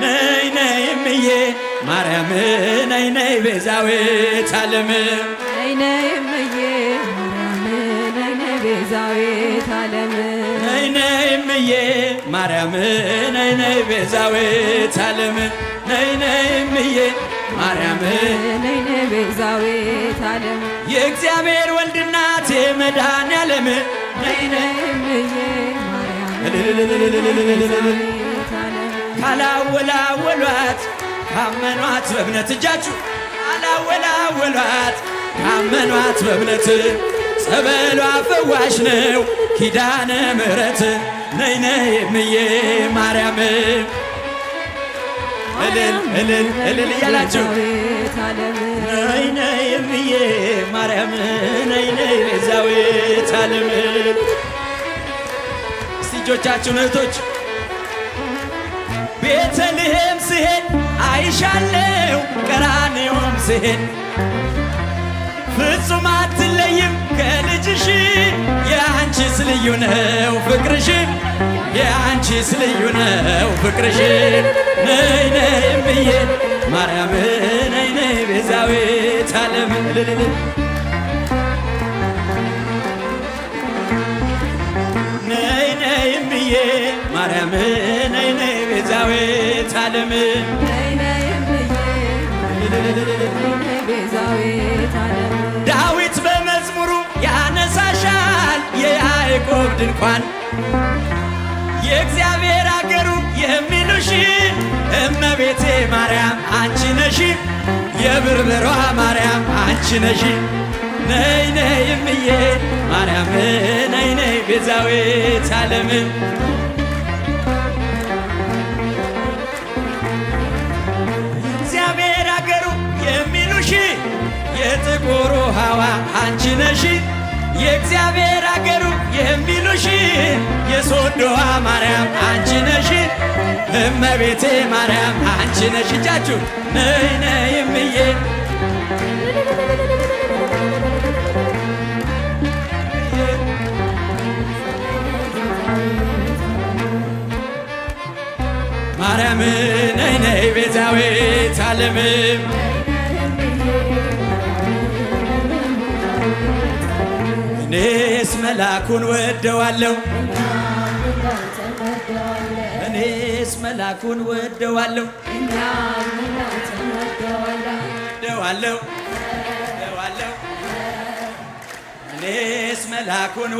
ነይ ነይ እምዬ ማርያም ነይ ነይ ቤዛዊተ ዓለም ነይ ነይ እምዬ ማርያም ነይ ነይ ቤዛዊተ ዓለም ነይ ነይ እምዬ ማርያም ነይ ነይ ቤዛዊተ ዓለም ነይ ነይ እምዬ ማርያም ነይ ነይ ቤዛዊተ ዓለም የእግዚአብሔር ወልድ እናት መድኃኔዓለም ነይ ነይ እምዬ ማርያም ቤዛዊተ ዓለም ካላወላወሏት ካመኗት በእምነት እጃችሁ ካላወላወሏት ካመኗት በእምነት ጸበሏ ፈዋሽ ነው ኪዳነ ምሕረት ነይ ነይ እምዬ ማርያም እልል እልል እልል እያላችሁ ነይ ነይ እምዬ ማርያም ነይ ነይ ቤዛዊተ ዓለም እስቲ እጆቻችሁን እህቶች ቤተልሔም ስሄድ አይሻለው ቀራንዮም ስሄድ ፍጹም አትለይም ከልጅሽ የአንቺስ ልዩ ነው ፍቅርሽ የአንቺስ ልዩ ነው ፍቅርሽ ነይ ነይ እምዬ ማርያም ነይ ነይ ቤዛዊተ ዓለም ነይ ነይ እምዬ ማርያም ነይ ነይ ቤዛዊተ ዓለም ነይ ነይ እምዬ ቤዛዊተ ዓለም ዳዊት በመዝሙሩ ያነሳሻል የያዕቆብ ድንኳን የእግዚአብሔር አገሩ የሚሉሽ እመቤቴ ማርያም አንቺ ነሽ የብርብሯ ማርያም አንቺ ነሽ ነይ ነይ እምዬ ማርያም ነይ ነይ ቤዛዊተ ዓለም እግዚአብሔር አገሩ የሚሉሽ የጥቁር ውሃዋ አንቺ ነሽ የእግዚአብሔር አገሩ የሚሉሽ የሶዶዋ ማርያም አንቺ ነሽ እመቤቴ ማርያም አንቺ ነሽ እጃችሁ ነይ ነይ እምዬ ማርያም ነይ ነይ ቤዛዊተ ዓለም እኔስ መላኩን ወደዋለሁ እኔስ መላኩን ወደዋለሁ ወደዋለሁ እኔስ መላኩን